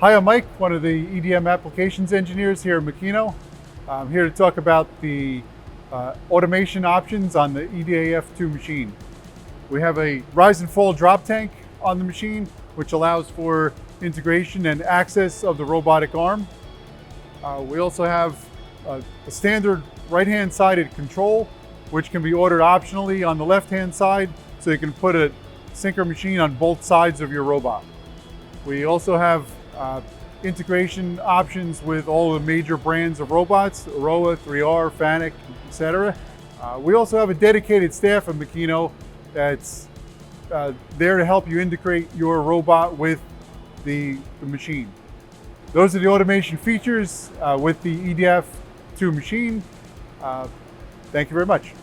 Hi, I'm Mike, one of the EDM applications engineers here at Makino. I'm here to talk about the automation options on the EDAF2 machine. We have a rise and fall drop tank on the machine, which allows for integration and access of the robotic arm. We also have a standard right-hand sided control, which can be ordered optionally on the left-hand side, so you can put a synchro machine on both sides of your robot. We also have integration options with all the major brands of robots, Aroa, 3R, Fanuc, etc. We also have a dedicated staff at Makino that's there to help you integrate your robot with the machine. Those are the automation features with the EDAF2 machine. Thank you very much.